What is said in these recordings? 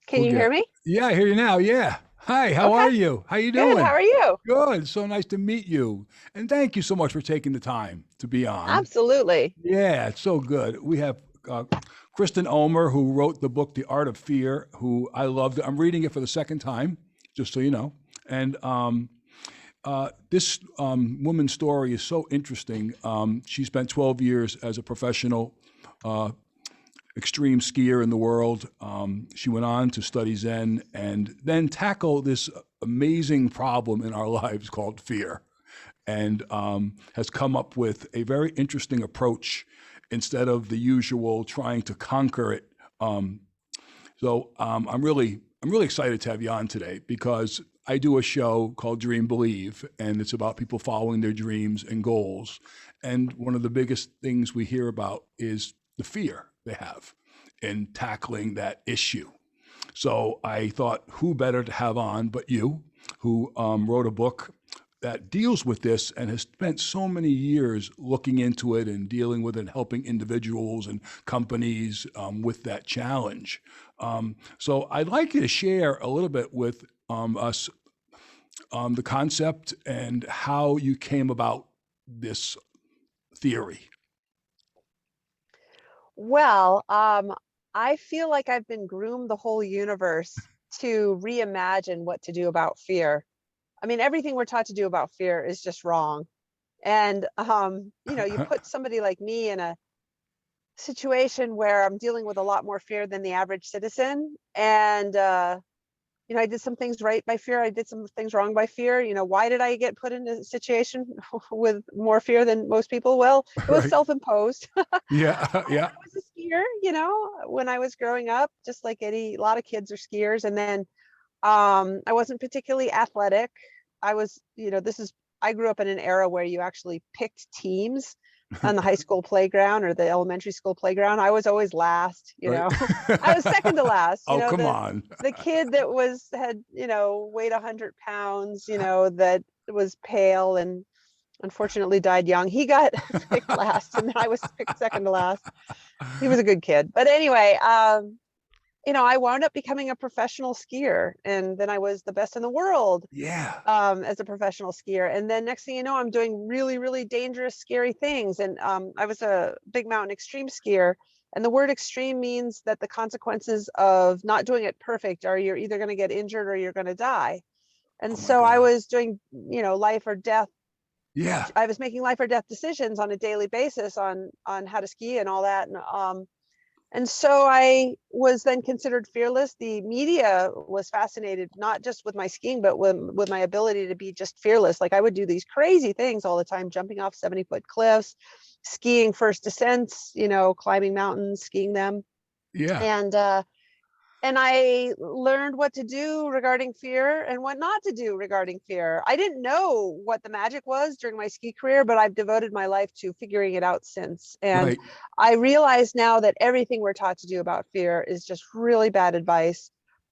Can We'll you hear get. me? Yeah, I hear you now. Yeah. Hi, how Okay, are you? How you good. How doing? are you? Good. So nice to meet you. And thank you so much for taking the time to be on. Absolutely. Yeah, it's so good. We have Kristen Ulmer, who wrote the book The Art of Fear, who I loved. I'm reading it for the second time, just so you know. And this woman's story is so interesting. She spent 12 years as a professional uh, extreme skier in the world. She went on to study Zen and then tackle this amazing problem in our lives called fear, and has come up with a very interesting approach instead of the usual trying to conquer it. I'm really excited to have you on today because I do a show called Dream Believe, and it's about people following their dreams and goals. And one of the biggest things we hear about is the fear they have in tackling that issue. So I thought, who better to have on but you, who wrote a book that deals with this and has spent so many years looking into it and dealing with it and helping individuals and companies with that challenge. So I'd like you to share a little bit with us the concept and how you came about this theory. Well, I feel like I've been groomed the whole universe to reimagine what to do about fear. I mean, everything we're taught to do about fear is just wrong. And you put somebody like me in a situation where I'm dealing with a lot more fear than the average citizen, and I did some things right by fear. I did some things wrong by fear. Why did I get put in a situation with more fear than most people? Well, it was Right. self-imposed. Yeah. Yeah. I was a skier, when I was growing up, just like a lot of kids are skiers. And then I wasn't particularly athletic. I grew up in an era where you actually picked teams on the high school playground or the elementary school playground. I was always last, Right. I was second to last, Oh, come the on. kid that had, weighed 100 pounds, that was pale and unfortunately died young. He got picked last and I was picked second to last. He was a good kid. But anyway, I wound up becoming a professional skier, and then I was the best in the world Yeah. as a professional skier. And then next thing you know, I'm doing really, really dangerous, scary things. And I was a big mountain extreme skier. And the word extreme means that the consequences of not doing it perfect are you're either going to get injured or you're going to die. And Oh my so I God. was doing, life or death. Yeah. I was making life or death decisions on a daily basis on how to ski and all that. And so I was then considered fearless. The media was fascinated, not just with my skiing, but with my ability to be just fearless. Like I would do these crazy things all the time, jumping off 70-foot cliffs, skiing first descents, climbing mountains, skiing them. Yeah. And I learned what to do regarding fear and what not to do regarding fear. I didn't know what the magic was during my ski career, but I've devoted my life to figuring it out since. And Right. I realize now that everything we're taught to do about fear is just really bad advice.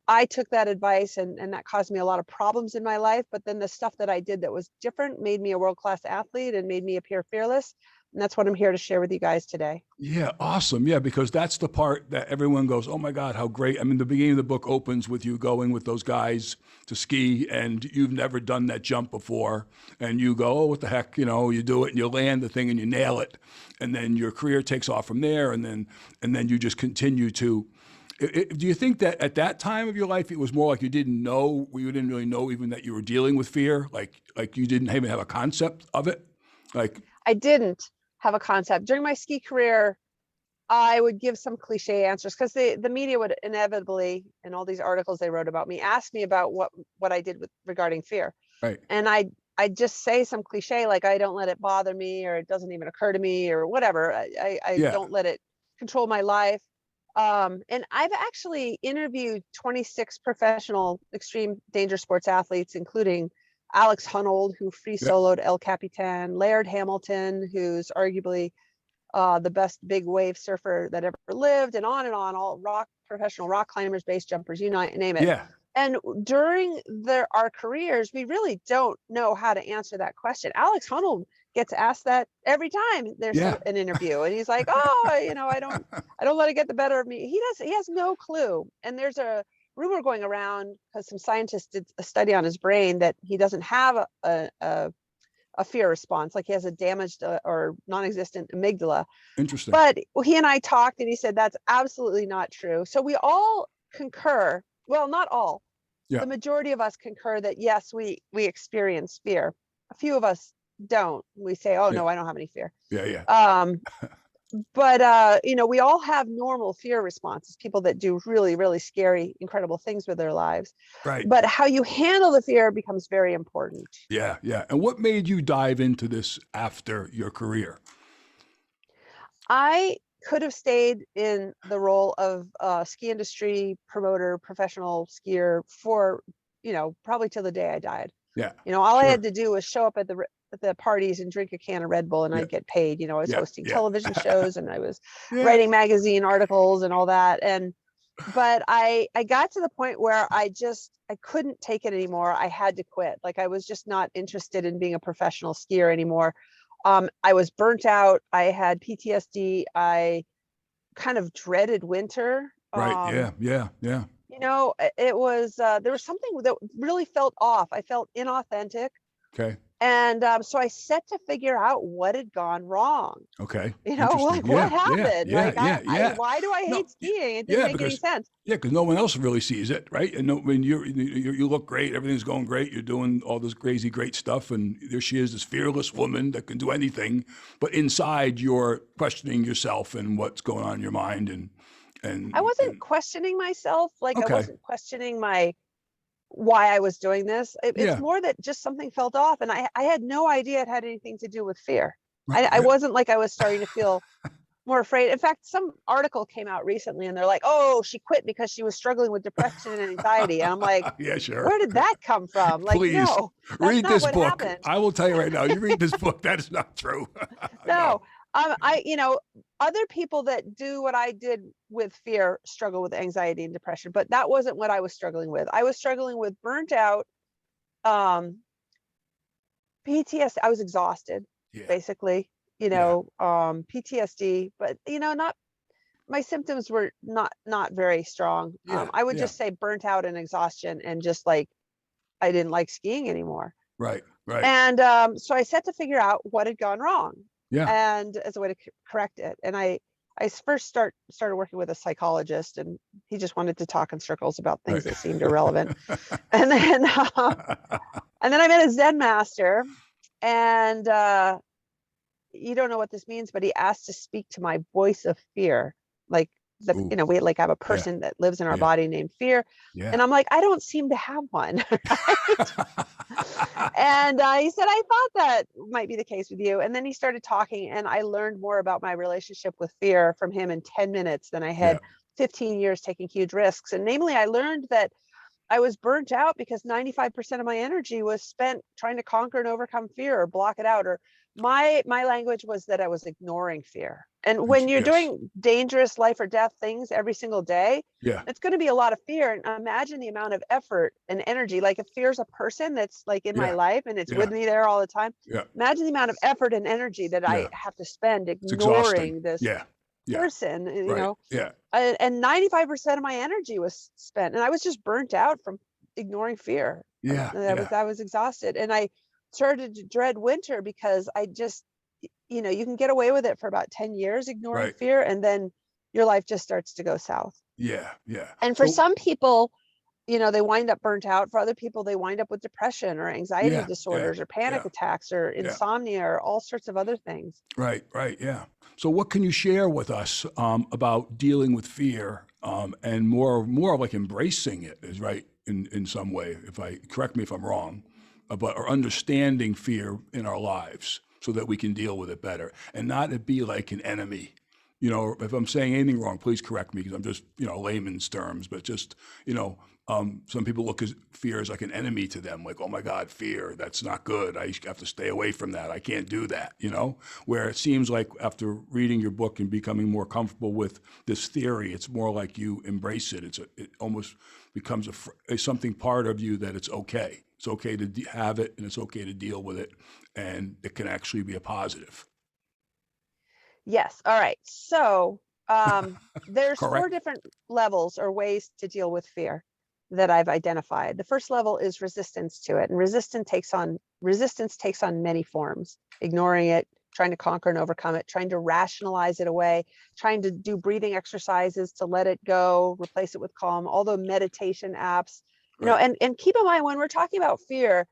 I took that advice and that caused me a lot of problems in my life. But then the stuff that I did that was different made me a world-class athlete and made me appear fearless. And that's what I'm here to share with you guys today. Yeah, awesome. Yeah, because that's the part that everyone goes, "Oh my God, how great!" I mean, the beginning of the book opens with you going with those guys to ski, and you've never done that jump before, and you go, "Oh, what the heck?" You do it, and you land the thing, and you nail it, and then your career takes off from there, and then you just continue to. Do you think that at that time of your life it was more like you didn't know, you didn't really know even that you were dealing with fear, like you didn't even have a concept of it, like I didn't have a concept. During my ski career, I would give some cliche answers because the media would inevitably, in all these articles they wrote about me, ask me about what I did with regarding fear. right? And I just say some cliche like I don't let it bother me or it doesn't even occur to me or whatever. I Yeah, don't let it control my life. And I've actually interviewed 26 professional extreme danger sports athletes, including Alex Honnold, who free yeah, soloed El Capitan, Laird Hamilton, who's arguably the best big wave surfer that ever lived, and on, all professional rock climbers, base jumpers, name it. yeah. And during our careers, we really don't know how to answer that question. Alex Honnold gets asked that every time there's Yeah. an interview, and he's like, "Oh, I don't let it get the better of me." He has no clue. And there's a rumor going around because some scientists did a study on his brain that he doesn't have a fear response, like he has a damaged or non-existent amygdala. Interesting. But he and I talked, and he said that's absolutely not true. So we all concur. Well, not all. Yeah. The majority of us concur that yes, we experience fear. A few of us don't. We say, "Oh Yeah. no, I don't have any fear." Yeah. Yeah. But we all have normal fear responses. People that do really, really scary, incredible things with their lives. Right. But how you handle the fear becomes very important. Yeah. Yeah. And what made you dive into this after your career? I could have stayed in the role of ski industry promoter, professional skier for, probably till the day I died. Yeah. All I Sure. had to do was show up at the parties and drink a can of Red Bull, and Yeah. I'd get paid. I was Yeah. hosting Yeah. television shows, and I was Yeah. writing magazine articles and all that. But I got to the point where I couldn't take it anymore. I had to quit. Like, I was just not interested in being a professional skier anymore. I was burnt out. I had PTSD. I kind of dreaded winter. Right. Yeah. Yeah. Yeah. It was there was something that really felt off. I felt inauthentic. Okay. And so I set to figure out what had gone wrong. Okay. Interesting. Like, what Yeah. Yeah. happened? Yeah. Like, Yeah. Yeah. why do I No. hate skiing? It didn't Yeah. make any sense. Because no one else really sees it, right? And no, when you look great, everything's going great. You're doing all this crazy, great stuff, and there she is, this fearless woman that can do anything. But inside, you're questioning yourself and what's going on in your mind, I wasn't and questioning myself. Like, I okay. wasn't questioning why I was doing this. It's Yeah. more that just something felt off, and I had no idea it had anything to do with fear. Right. I wasn't like I was starting to feel more afraid. In fact, some article came out recently, and they're like, "Oh, she quit because she was struggling with depression and anxiety." And I'm like, Yeah. Sure. "Where did that come from?" Like, Please no, that's read not this what book. happened. I will tell you right now. You read this book. That is not true. No, No. other people that do what I did with fear struggle with anxiety and depression, but that wasn't what I was struggling with. I was struggling with burnt out, um, PTSD. I was exhausted, Yeah. basically, Yeah. PTSD, but not my symptoms were not very strong. Yeah. I would Yeah. just say burnt out and exhaustion, and just like I didn't like skiing anymore. Right. Right. And so I set to figure out what had gone wrong, Yeah. and as a way to correct it. And I first started working with a psychologist, and he just wanted to talk in circles about Right. things that seemed irrelevant. And then and then I met a Zen master, and you don't know what this means, but he asked to speak to my voice of fear. Like, Ooh. we like have a Yeah. person that lives in our Yeah. body named Fear. Yeah. And I'm like, I don't seem to have one. And he said, I thought that might be the case with you. And then he started talking, and I learned more about my relationship with fear from him in 10 minutes than I Yeah. had 15 years taking huge risks. And namely, I learned that I was burnt out because 95% of my energy was spent trying to conquer and overcome fear or block it out. Or my language was that I was ignoring fear. And when you're Yes. doing dangerous life or death things every single day, Yeah. it's going to be a lot of fear. And imagine the amount of effort and energy. Like, if fear's a person that's like in my Yeah. life and it's Yeah. with me there all the time, Yeah. imagine the amount of effort and energy that I Yeah. have to spend It's exhausting. ignoring this Yeah. Yeah. person, Right. Yeah. and 95% of my energy was spent, and I was just burnt out from ignoring fear. Yeah. Yeah. I was exhausted, and I started to dread winter because I just, you can get away with it for about 10 years ignoring Right. fear, and then your life just starts to go south. Yeah. Yeah. And for So some people, they wind up burnt out. For other people, they wind up with depression or anxiety yeah. Yeah. disorders or panic Yeah. attacks or Yeah. insomnia or all sorts of other things. Right. Right. Yeah. So what can you share with us about dealing with fear and more like embracing it is right in some way? If I correct me if I'm wrong, but or understanding fear in our lives so that we can deal with it better and not it be like an enemy. If I'm saying anything wrong, please correct me because I'm just layman's terms. But just some people look at fear as like an enemy to them, like, oh my God, fear, that's not good. I have to stay away from that. I can't do that, where it seems like after reading your book and becoming more comfortable with this theory, it's more like you embrace it. It almost becomes something part of you that it's okay. It's okay to have it and it's okay to deal with it. And it can actually be a positive. Yes. All right. So there's four Correct? different levels or ways to deal with fear. that I've identified. The first level is resistance to it, and resistance takes on many forms: ignoring it, trying to conquer and overcome it, trying to rationalize it away, trying to do breathing exercises to let it go, replace it with calm, all the meditation apps, Right. and keep in mind, when we're talking about fear,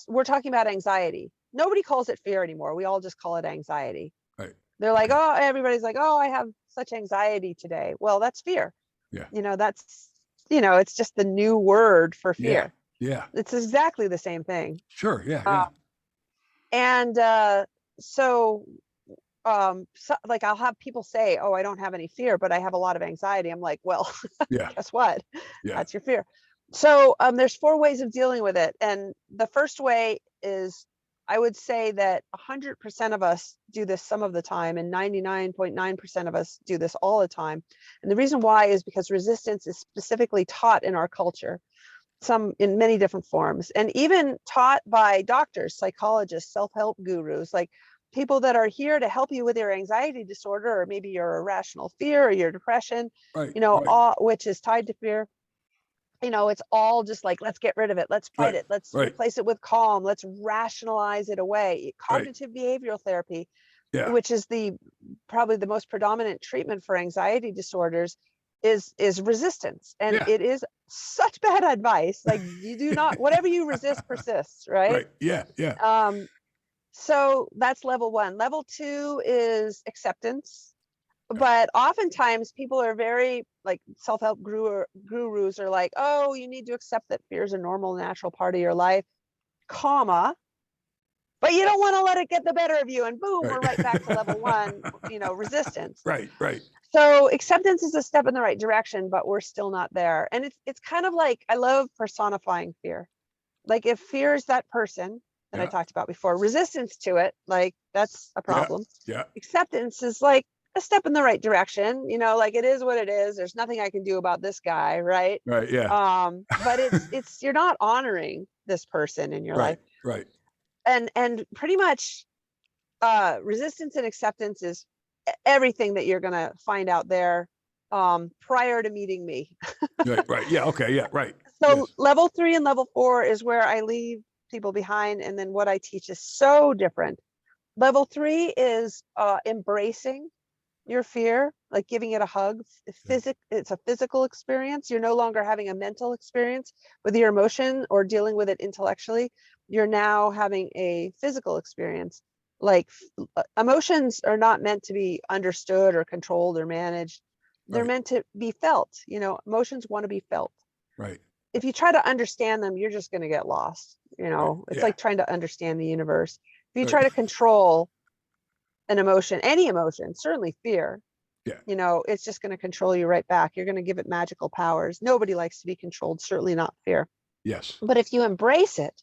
we're talking about anxiety. Nobody calls it fear anymore. We all just call it anxiety. Right. They're like, Okay. oh, everybody's like, oh, I have such anxiety today. Well, that's fear. Yeah. That's, it's just the new word for Yeah. fear. Yeah. It's exactly the same thing. Sure. Yeah. Uh, Yeah. and so, like, I'll have people say, oh, I don't have any fear, but I have a lot of anxiety. I'm like, well, Yeah. guess what? Yeah. That's your fear. So there's 4 ways of dealing with it. And the first way is, I would say that 100% of us do this some of the time, and 99.9% of us do this all the time. And the reason why is because resistance is specifically taught in our culture, some in many different forms, and even taught by doctors, psychologists, self-help gurus, like people that are here to help you with your anxiety disorder, or maybe your irrational fear or your depression, Right. Right. all which is tied to fear. It's all just like, let's get rid of it. Let's fight Right. it. Let's Right. replace it with calm. Let's rationalize it away. Right. Cognitive behavioral therapy, Yeah. which is probably the most predominant treatment for anxiety disorders, is resistance. And Yeah. it is such bad advice. Like, you do not, whatever you resist persists, right? Right. Yeah. Yeah. Um, so that's level 1. Level 2 is acceptance. Yeah. But oftentimes people are very, like, self-help gurus are like, oh, you need to accept that fear is a normal, natural part of your life, comma, but you don't want to let it get the better of you. And boom, Right. we're right back to level 1, resistance. Right. Right. So acceptance is a step in the right direction, but we're still not there. And it's kind of like, I love personifying fear. Like, if fear is that person that I Yeah. talked about before, resistance to it, like, that's a Yeah. problem. Yeah. Acceptance is like a step in the right direction, like, it is what it is. There's nothing I can do about this guy, right? Right. Yeah. But it's you're not honoring this person in your Right. life. Right. And pretty much resistance and acceptance is everything that you're gonna find out there prior to meeting me. Right. Right. Yeah. Okay. Yeah. Right. So Yes. level 3 and level 4 is where I leave people behind, and then what I teach is so different. Level 3 is embracing your fear, like giving it a hug. It's a physical experience. You're no longer having a mental experience with your emotion or dealing with it intellectually. You're now having a physical experience. Like, emotions are not meant to be understood or controlled or managed. They're Right. meant to be felt. Emotions want to be felt. Right. If you try to understand them, you're just going to get lost. Right. It's Yeah. like trying to understand the universe. If you Right. try to control an emotion, any emotion, certainly fear, Yeah. it's just going to control you right back. You're going to give it magical powers. Nobody likes to be controlled, certainly not fear. Yes. But if you embrace it,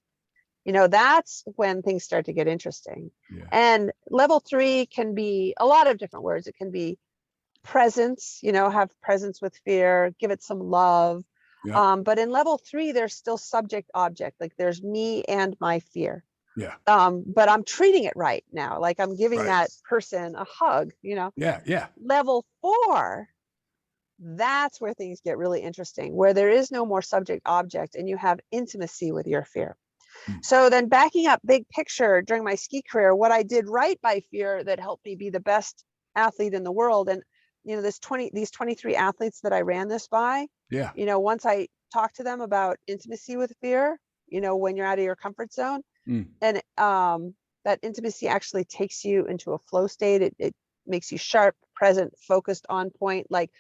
that's when things start to get interesting. Yeah. And level 3 can be a lot of different words. It can be presence, have presence with fear, give it some love. Yeah. But in level 3, there's still subject object, like there's me and my fear. Yeah. But I'm treating it right now. Like, I'm giving Right. that person a hug, Yeah. Yeah. Level 4, that's where things get really interesting, where there is no more subject object and you have intimacy with your fear. Mm. So then, backing up big picture, during my ski career, what I did right by fear that helped me be the best athlete in the world, and these 23 athletes that I ran this by, Yeah. once I talked to them about intimacy with fear, when you're out of your comfort zone, Mm. and that intimacy actually takes you into a flow state. It makes you sharp, present, focused, on point. Like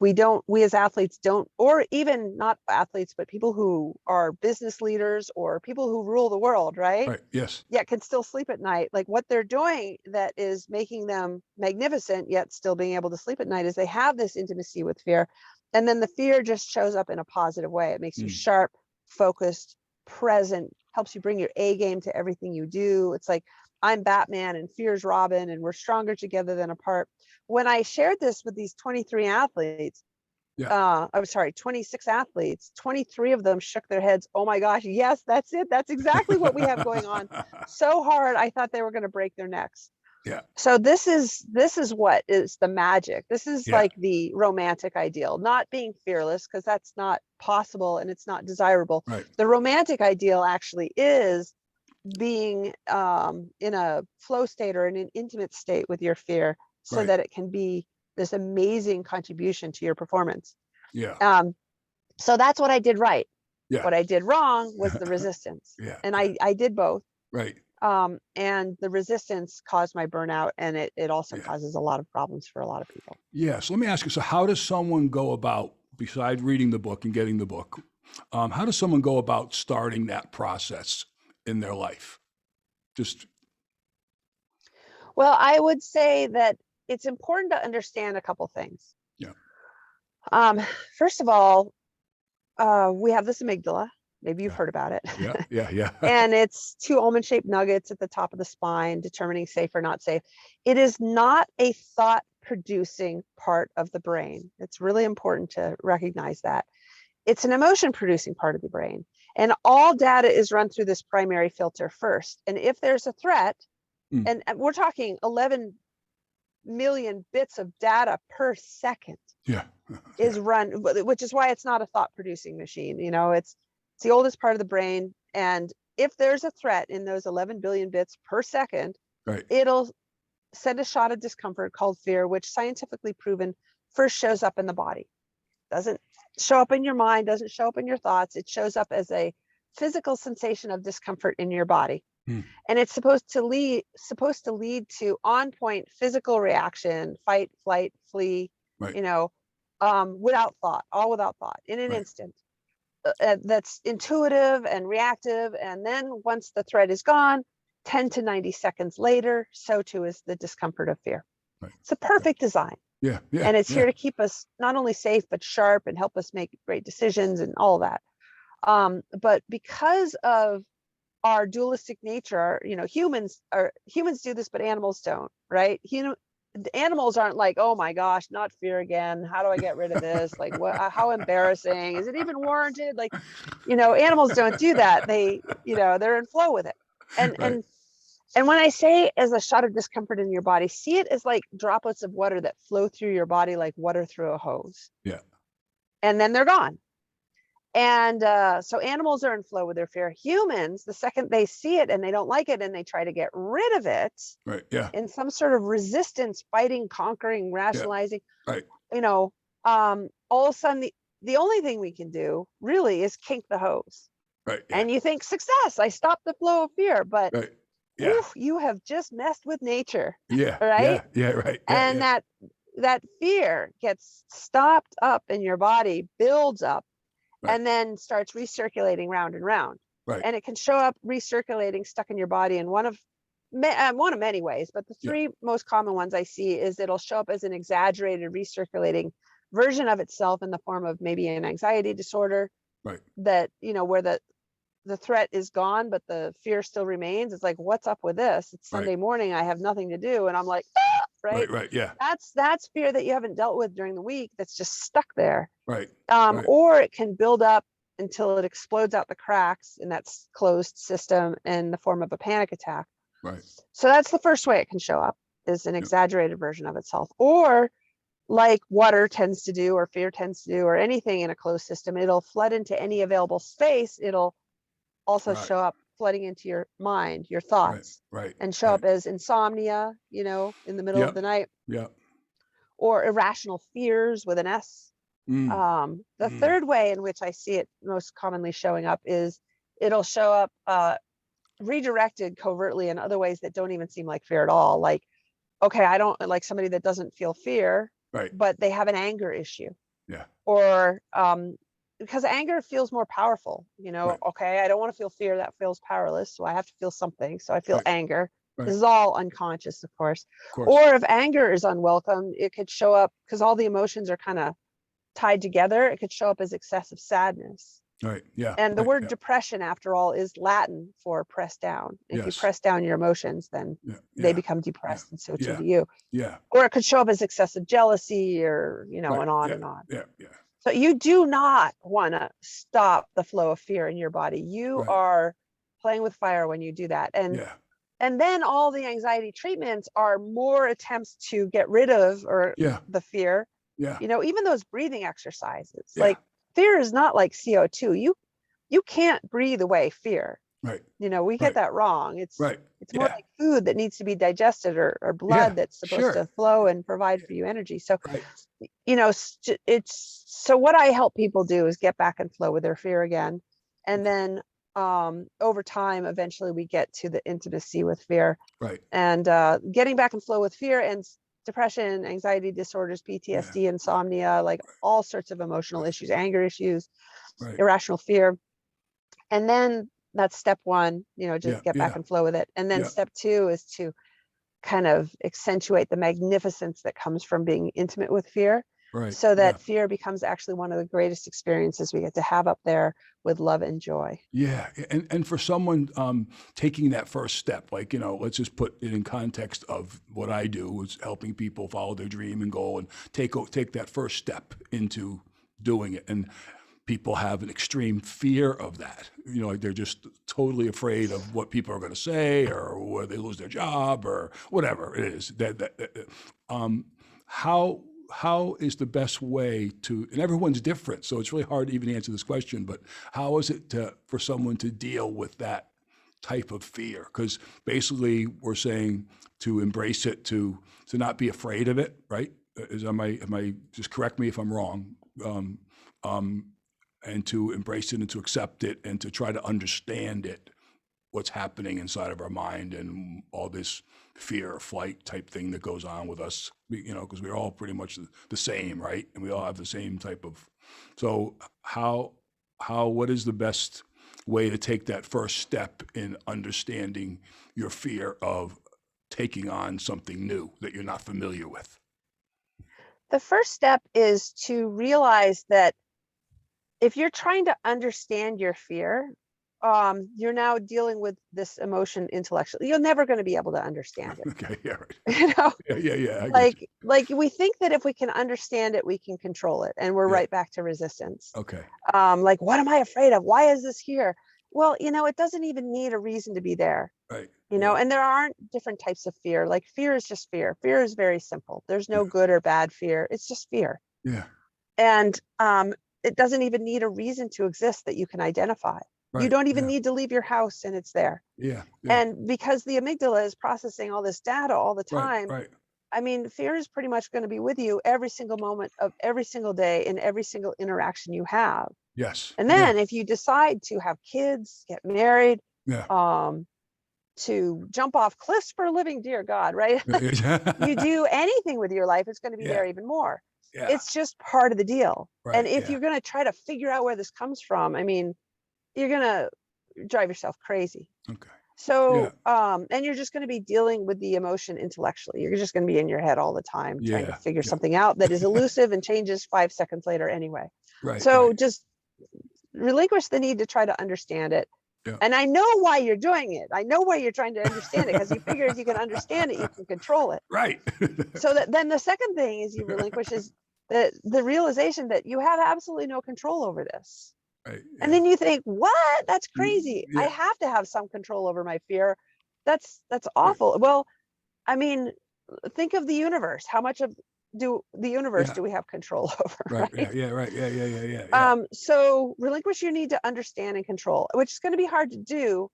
we as athletes don't, or even not athletes, but people who are business leaders or people who rule the world, right? Right. Yes. Yet can still sleep at night. Like, what they're doing that is making them magnificent, yet still being able to sleep at night, is they have this intimacy with fear. And then the fear just shows up in a positive way. It makes you sharp, focused, present, helps you bring your A game to everything you do. It's like, I'm Batman and fear's Robin, and we're stronger together than apart. When I shared this with these 23 athletes, I'm sorry, 26 athletes, 23 of them shook their heads. Oh my gosh, yes, that's it. That's exactly what we have going on. So hard, I thought they were going to break their necks. Yeah. So this is what is the magic. This is Yeah. like the romantic ideal, not being fearless, because that's not possible and it's not desirable. Right. The romantic ideal actually is being in a flow state or in an intimate state with your fear, so Right. that it can be this amazing contribution to your performance. Yeah. Um, so that's what I did right. Yeah. What I did wrong was the resistance, Yeah. and Yeah. I did both. Right. And the resistance caused my burnout, and it also Yeah. causes a lot of problems for a lot of people. Yeah. So let me ask you. So how does someone go about, besides reading the book and getting the book, how does someone go about starting that process in their life? Just Well, I would say that it's important to understand a couple things. yeah. Um, First of all, we have this amygdala. Maybe you've Yeah. heard about it. Yeah. Yeah. Yeah. And it's two almond-shaped nuggets at the top of the spine, determining safe or not safe. It is not a thought-producing part of the brain. It's really important to recognize that. It's an emotion-producing part of the brain. And all data is run through this primary filter first. And if there's a threat, Mm. and we're talking 11 million bits of data per second Yeah. is Yeah. run, which is why it's not a thought producing machine. It's the oldest part of the brain. And if there's a threat in those 11 billion bits per second, Right. it'll send a shot of discomfort called fear, which scientifically proven first shows up in the body. Doesn't show up in your mind, doesn't show up in your thoughts. It shows up as a physical sensation of discomfort in your body. Mm. And it's supposed to lead to on point physical reaction, fight, flight, flee, Right. you know, without thought, all without thought, in an Right. instant. That's intuitive and reactive. And then once the threat is gone, 10 to 90 seconds later, so too is the discomfort of fear. Right. It's a Okay. perfect design. Yeah. Yeah. And it's Yeah. here to keep us not only safe, but sharp, and help us make great decisions and all that. But because of our dualistic nature, humans do this, but animals don't, right? Animals aren't like, oh my gosh, not fear again. How do I get rid of this? Like, what? How embarrassing? Is it even warranted? Like, animals don't do that. They're in flow with it. And Right. and when I say as a shot of discomfort in your body, see it as like droplets of water that flow through your body like water through a hose, Yeah. and then they're gone. And so animals are in flow with their fear. Humans, the second they see it and they don't like it and they try to get rid of it Right. Yeah. in some sort of resistance, fighting, conquering, Yeah. rationalizing, Right. all of a sudden the only thing we can do really is kink the hose. Right. Yeah. And you think, success, I stopped the flow of fear, but Right. Yeah. oof, you have just messed with nature, Yeah. right? Yeah. Yeah. Right. Yeah. And Yeah. that fear gets stopped up in your body, builds up, Right. and then starts recirculating round and round. Right. And it can show up recirculating stuck in your body in one of many ways, but the Yeah. three most common ones I see is it'll show up as an exaggerated recirculating version of itself in the form of maybe an anxiety disorder, Right. that where the threat is gone but the fear still remains. It's like, what's up with this? It's Right. Sunday morning, I have nothing to do, and I'm like, ah! Right. Right? Right. Yeah. That's fear that you haven't dealt with during the week, that's just stuck there. Right. Right. Or it can build up until it explodes out the cracks in that closed system in the form of a panic attack. Right. So that's the first way it can show up, is an exaggerated version of itself. Or like water tends to do, or fear tends to do, or anything in a closed system, it'll flood into any available space. It'll also Right. show up flooding into your mind, your Right. thoughts, Right. and show Right. up as insomnia, in the middle of Yep. the night, Yep. or irrational fears with an S. The Mm. third way in which I see it most commonly showing up is it'll show up redirected covertly in other ways that don't even seem like fear at all. Like, okay, I don't like somebody that doesn't feel fear, Right. but they have an anger issue, Yeah. or because anger feels more powerful. Right. Okay, I don't want to feel fear, that feels powerless, so I have to feel something, so I feel Right. anger. Right. This is all unconscious, of course. Of course. Or if anger is unwelcome, it could show up, because all the emotions are kind of tied together, it could show up as excessive sadness. Right. Yeah. And the Right. word Yeah. depression, after all, is Latin for press down. If you Yes. press down your emotions, then Yeah. they Yeah. become Yeah. depressed, and so too Yeah. do you. Yeah. Or it could show up as excessive jealousy, or Right. and on Yeah. and on. Yeah. Yeah. So you do not want to stop the flow of fear in your body. You Right. are playing with fire when you do that. And Yeah. And then all the anxiety treatments are more attempts to get rid of or Yeah. the fear. Yeah. Even those breathing exercises, Yeah. like fear is not like CO2. You can't breathe away fear. Right. We get Right. that wrong. It's Right. more Yeah. like food that needs to be digested, or Yeah. blood that's supposed Sure. to flow and provide for you energy. So, Right. it's so what I help people do is get back in flow with their fear again. And then over time, eventually we get to the intimacy with fear, Right. and getting back in flow with fear and depression, anxiety disorders, Yeah. PTSD, insomnia, like all sorts of emotional issues, anger issues, Right. irrational fear. And then that's step one, Yeah. just get back Yeah. in flow with it. And then Yeah. step two is to kind of accentuate the magnificence that comes from being intimate with fear, Right. so Yeah. that fear becomes actually one of the greatest experiences we get to have up there with love and joy. Yeah, and for someone taking that first step, like, let's just put it in context of what I do is helping people follow their dream and goal and take that first step into doing it. And people have an extreme fear of that. Like they're just totally afraid of what people are going to say, or whether they lose their job, or whatever it is. How is the best way to, and everyone's different, so it's really hard to even answer this question, but how is it for someone to deal with that type of fear? Because basically we're saying to embrace it, to not be afraid of it, right? Am I just correct me if I'm wrong, and to embrace it and to accept it and to try to understand it, what's happening inside of our mind and all this fear or flight type thing that goes on with us, because we're all pretty much the same, right? And we all have the same type of, so what is the best way to take that first step in understanding your fear of taking on something new that you're not familiar with? The first step is to realize that if you're trying to understand your fear, you're now dealing with this emotion intellectually. You're never going to be able to understand it. Okay, yeah, right. You know, Yeah, I get you. like we think that if we can understand it, we can control it, and we're Yeah, right back to resistance. okay, Like, what am I afraid of? Why is this here? Well, it doesn't even need a reason to be there. right, yeah, And there aren't different types of fear. Like, fear is just fear. Fear is very simple. There's yeah, no good or bad fear. It's just fear. yeah, And it doesn't even need a reason to exist that you can identify. You right, don't even yeah, need to leave your house and it's there. yeah, yeah, And because the amygdala is processing all this data all the right, time, right, I mean, fear is pretty much going to be with you every single moment of every single day in every single interaction you have. yes, And yeah, then if you decide to have kids, get married, yeah, um, to jump off cliffs for a living, dear God, right? You yeah, do anything with your life, it's going to be yeah, there even more. yeah, It's just part of the deal. And right, if yeah, you're going to try to figure out where this comes from, I mean, you're going to drive yourself crazy. okay, yeah, So, and you're just going to be dealing with the emotion intellectually. You're just going to be in your head all the time trying to yeah, figure yeah, something out that is elusive and changes 5 seconds later anyway. right, So right, just relinquish the need to try to understand it. yeah, And I know why you're doing it. I know why you're trying to understand it, because you figure if you can understand it, you can control it. right, So that then the second thing is you relinquish is the realization that you have absolutely no control over this. right, And yeah, then you think, what? That's crazy. I yeah, have to have some control over my fear. That's right, awful. Well, I mean, think of the universe. How much of the universe yeah, do we have control over, right, yeah, right? yeah, right, yeah, So relinquish your need to understand and control, which is going to be hard to do,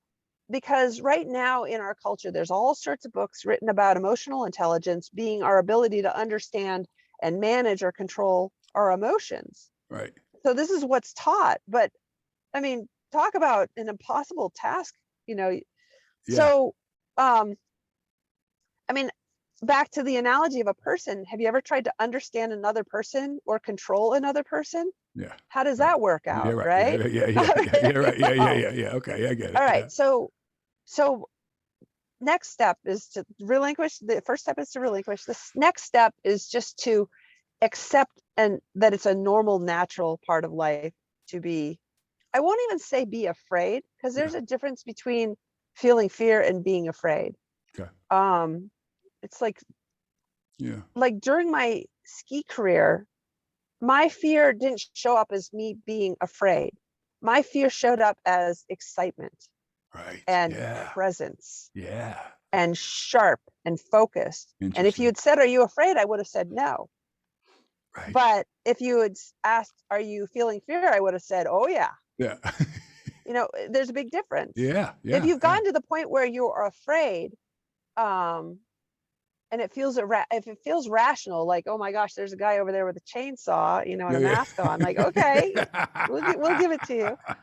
because right now in our culture, there's all sorts of books written about emotional intelligence being our ability to understand and manage or control our emotions. right, So this is what's taught. But I mean, talk about an impossible task, you know. yeah, So, I mean, back to the analogy of a person, have you ever tried to understand another person or control another person? yeah, How does right, that work yeah, out, right, yeah, right? yeah, yeah, right, yeah, No. yeah, okay, I get All it, yeah, right. So next step is to relinquish. The first step is to relinquish. This next step is just to accept and that it's a normal, natural part of life to be. I won't even say be afraid, because yeah, there's a difference between feeling fear and being afraid. okay, Um, it's yeah, like during my ski career, my fear didn't show up as me being afraid. My fear showed up as excitement right, and yeah, presence. yeah, and sharp and focused. And if you Interesting. had said, "Are you afraid?" I would have said no. Right. But if you had asked, "Are you feeling fear?" I would have said, "Oh yeah." Yeah. There's a big difference. Yeah. If Yeah. you've Yeah. gotten to the point where you are afraid, um, and if it feels rational, like, oh my gosh, there's a guy over there with a chainsaw, and a Yeah. mask on, like, okay, we'll give it to you. Yeah.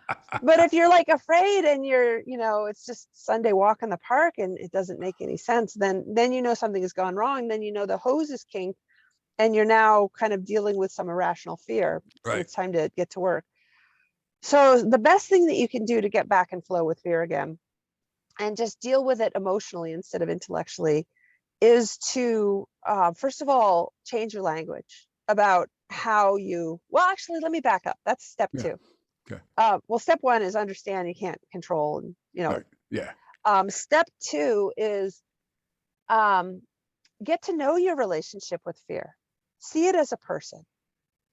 But if you're like afraid and it's just Sunday walk in the park and it doesn't make any sense, then something has gone wrong. Then the hose is kinked, and you're now kind of dealing with some irrational fear, and Right. it's time to get to work. So the best thing that you can do to get back in flow with fear again and just deal with it emotionally instead of intellectually is to first of all change your language about how you. Well, actually, let me back up. That's step Yeah. two. Okay. Well, step one is understand you can't control, and Right. Yeah. step two is um, get to know your relationship with fear. See it as a person.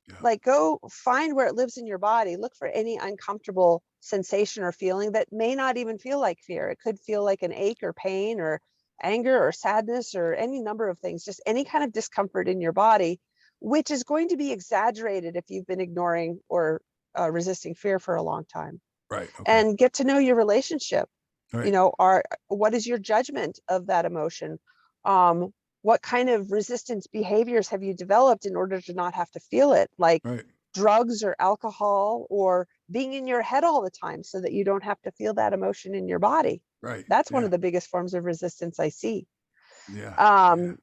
Yeah. Like, go find where it lives in your body. Look for any uncomfortable sensation or feeling that may not even feel like fear. It could feel like an ache or pain or anger or sadness or any number of things, just any kind of discomfort in your body, which is going to be exaggerated if you've been ignoring or resisting fear for a long time. Right. Okay. And get to know your relationship. Right. What is your judgment of that emotion? um, what kind of resistance behaviors have you developed in order to not have to feel it, like Right. drugs or alcohol or being in your head all the time so that you don't have to feel that emotion in your body? Right. That's one Yeah. of the biggest forms of resistance I see. Yeah. Yeah. um,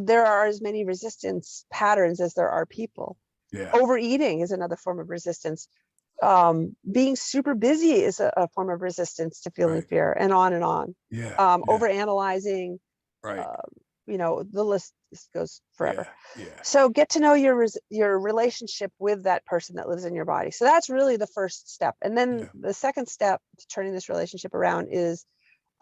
there are as many resistance patterns as there are people. Yeah. Overeating is another form of resistance. Being super busy is a form of resistance to feeling Right. fear, and on and on. Yeah. Yeah. Over analyzing, Right. uh, the list goes forever. Yeah. Yeah. So get to know your relationship with that person that lives in your body. So that's really the first step. And then Yeah. the second step to turning this relationship around is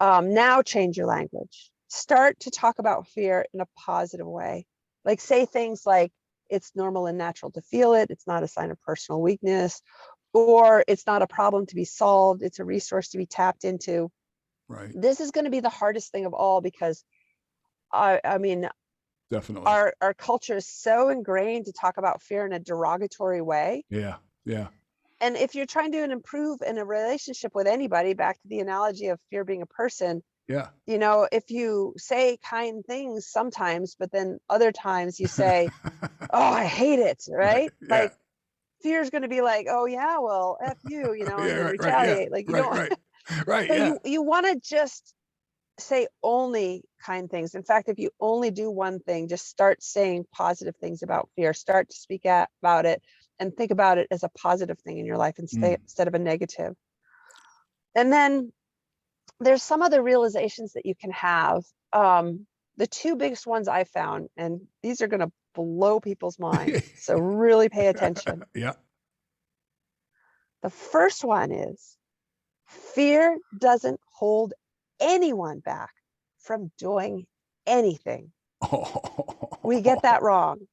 now change your language. Start to talk about fear in a positive way. Like, say things like, it's normal and natural to feel it. It's not a sign of personal weakness, or it's not a problem to be solved. It's a resource to be tapped into. Right. This is going to be the hardest thing of all, because I mean, Definitely. our culture is so ingrained to talk about fear in a derogatory way. Yeah. Yeah. And if you're trying to improve in a relationship with anybody, back to the analogy of fear being a person, Yeah. if you say kind things sometimes, but then other times you say, "Oh, I hate it," Right. right? Yeah. Like, fear is going to be like, "Oh yeah, well, F you," Yeah. and then Right. Right. Yeah. retaliate. Like, you Right. don't. Right. Right. So Yeah. you want to just say only kind things. In fact, if you only do one thing, just start saying positive things about fear. Start to speak about it and think about it as a positive thing in your life Mm. instead of a negative. And then there's some other realizations that you can have. The two biggest ones I found, and these are going to blow people's minds, so really pay attention. Yeah. The first one is, fear doesn't hold anyone back from doing anything. We get that wrong.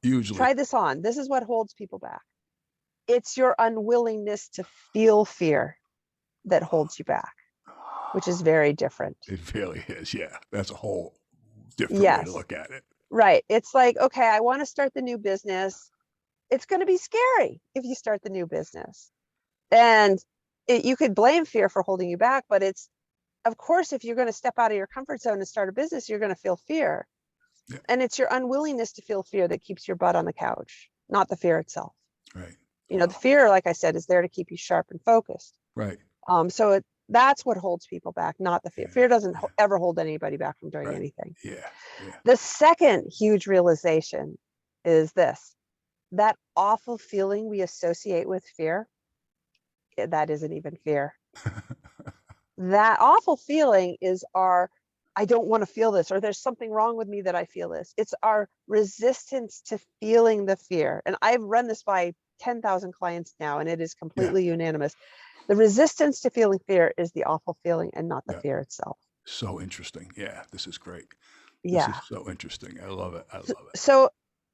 Usually. Try this on. This is what holds people back. It's your unwillingness to feel fear that holds you back, which is very different. It really is. Yeah. That's a whole different way to Yes, look at it. right. It's like, okay, I want to start the new business. It's going to be scary if you start the new business. And you could blame fear for holding you back, but of course, if you're going to step out of your comfort zone and start a business, you're going to feel fear. Yeah. And it's your unwillingness to feel fear that keeps your butt on the couch, not the fear itself. Right. The fear, like I said, is there to keep you sharp and focused. Right. So that's what holds people back, not the fear. Yeah. Fear doesn't Yeah. ever hold anybody back from doing Right. anything. Yeah. Yeah. The second huge realization is this: that awful feeling we associate with fear, that isn't even fear. That awful feeling is I don't want to feel this, or there's something wrong with me that I feel this. It's our resistance to feeling the fear. And I've run this by 10,000 clients now, and it is Yeah. completely unanimous. The resistance to feeling fear is the awful feeling and not the Yeah. fear itself. So interesting. Yeah. This is great. This is Yeah. so interesting. I love it. I love it. So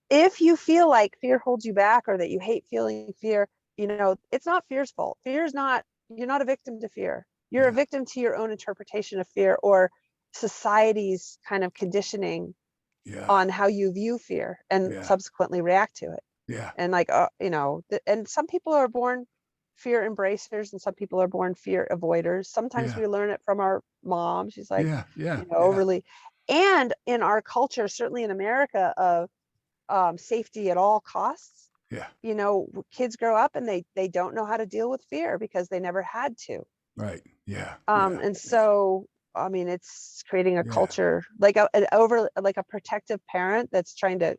if you feel like fear holds you back, or that you hate feeling fear, it's not fear's fault. You're not a victim to fear. You're a Yeah. victim to your own interpretation of fear, or society's kind of conditioning Yeah. on how you view fear and Yeah. subsequently react to it. Yeah. And like, and some people are born fear embracers and some people are born fear avoiders. Sometimes Yeah. we learn it from our mom. She's like, Yeah. Yeah. Yeah. overly, and in our culture, certainly in America, of safety at all costs. Yeah. Kids grow up and they don't know how to deal with fear because they never had to. Right. Yeah. Yeah. And Yeah. so, I mean, it's creating a Yeah. culture like a protective parent that's trying to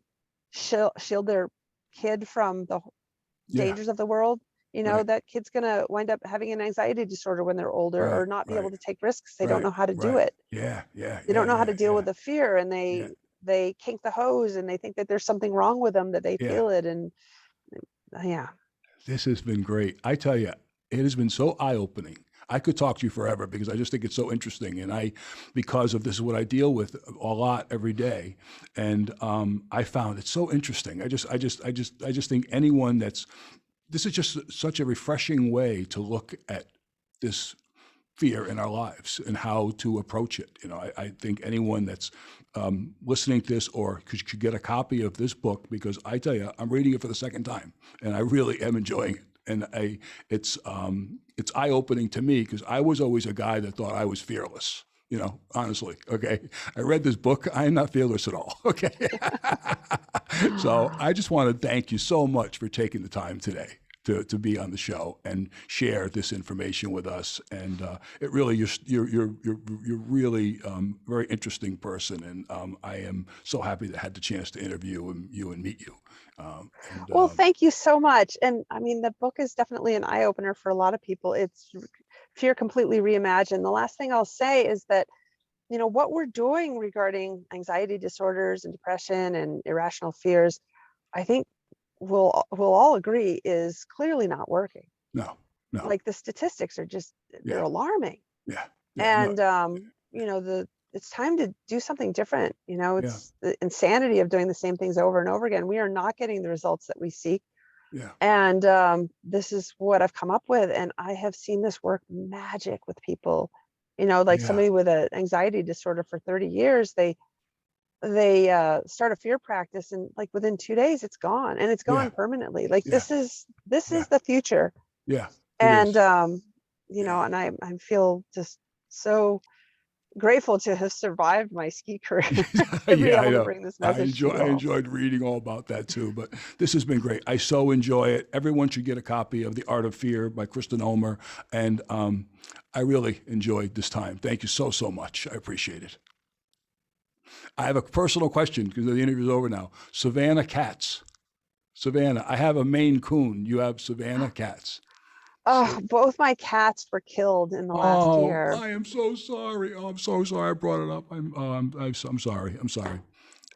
shield their kid from the Yeah. dangers of the world. Right. That kid's gonna wind up having an anxiety disorder when they're older, Right. or not be able Right. to take risks. They don't Right. know how to do Right. it. Yeah. Yeah. They Yeah. don't know how to Yeah. deal with Yeah. the fear, and Yeah. they kink the hose, and they think that there's something wrong with them, that they Yeah. feel it. And yeah. This has been great. I tell you, it has been so eye-opening. I could talk to you forever because I just think it's so interesting, and because of this is what I deal with a lot every day, and I found it so interesting. I just think anyone this is just such a refreshing way to look at this fear in our lives and how to approach it. I think anyone that's listening to this or could get a copy of this book, because I tell you, I'm reading it for the second time and I really am enjoying it. And it's eye opening to me because I was always a guy that thought I was fearless. Honestly, okay. I read this book. I'm not fearless at all. Okay. So I just want to thank you so much for taking the time today to be on the show and share this information with us. And it really, you're really very interesting person. And I am so happy that I had the chance to interview you and meet you. Well, thank you so much. And I mean, the book is definitely an eye opener for a lot of people. It's Fear Completely Reimagined. The last thing I'll say is that, what we're doing regarding anxiety disorders and depression and irrational fears, I think we'll all agree is clearly not working. No, no. Like, the statistics are just, they're Yeah, alarming. yeah, yeah, no, And it's time to do something different. yeah, It's the insanity of doing the same things over and over again. We are not getting the results that we seek. yeah, And this is what I've come up with, and I have seen this work magic with people. Like yeah, somebody with an anxiety disorder for 30 years, they start a fear practice, and like within 2 days it's gone, and it's yeah, gone permanently. Like, yeah, this is yeah, the future. yeah, it And is. Yeah. and I feel just so grateful to have survived my ski career to be Yeah, I able to know. bring this message to you I all. enjoyed reading all about that too, but this has been great. I so enjoy it. Everyone should get a copy of The Art of Fear by Kristen Ulmer. And I really enjoyed this time. Thank you so, so much. I appreciate it. I have a personal question because the interview's over now. Savannah cats. Savannah, I have a Maine Coon. You have Savannah cats. Oh, So, both my cats were killed in the last oh, year. I am so sorry. Oh, I'm so sorry I brought it up. I'm sorry. I'm sorry.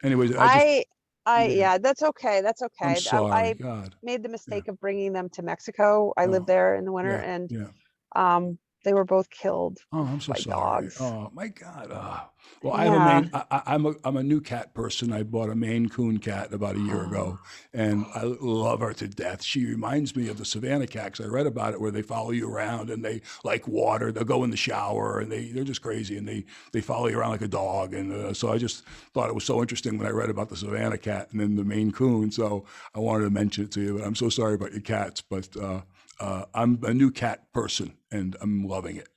Anyways, I, yeah, yeah, that's okay. That's I'm okay. sorry. I God. made the Yeah. mistake of bringing them to Mexico. I lived Oh, there in the winter, yeah, and yeah. they were both killed Oh, I'm so by sorry. dogs. Oh my God. Well, I have a Yeah. Maine. I'm a new cat person. I bought a Maine Coon cat about a year ago, and I love her to death. She reminds me of the Savannah cat 'cause I read about it where they follow you around and they like water. They'll go in the shower and they're just crazy and they follow you around like a dog. And so I just thought it was so interesting when I read about the Savannah cat and then the Maine Coon. So I wanted to mention it to you. But I'm so sorry about your cats. But I'm a new cat person and I'm loving it.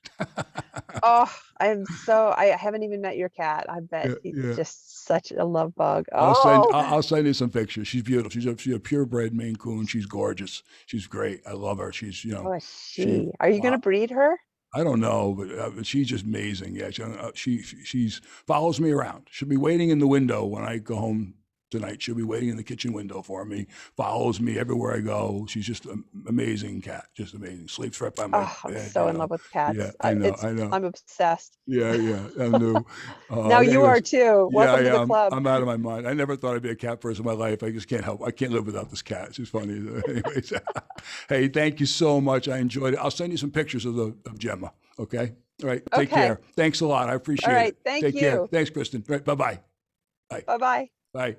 Oh, I haven't even met your cat. I bet Yeah, he's yeah. just such a love bug. Oh, I'll send you some pictures. She's beautiful. She's a purebred Maine Coon. She's gorgeous. She's great. I love her. She's oh, is she she? Are you gonna wow. breed her? I don't know, but she's just amazing. Yeah, she's follows me around. She'll be waiting in the window when I go home tonight. She'll be waiting in the kitchen window for me. Follows me everywhere I go. She's just an amazing cat. Just amazing. Sleeps right by my Oh, I'm bed. so in love with Yeah, cats. I know. I know. I'm obsessed. Yeah, yeah, I knew. Now you are Anyways, too. yeah, Welcome to the yeah, club. I'm out of my mind. I never thought I'd be a cat person in my life. I just can't help. I can't live without this cat. It's just funny. Anyways, hey, thank you so much. I enjoyed it. I'll send you some pictures of Gemma. Okay. All right. Take Okay. care. Thanks a lot. I All appreciate right. it. Thank Take care. you. Thanks, Kristen. All right. Bye-bye. Bye. Bye bye. Bye.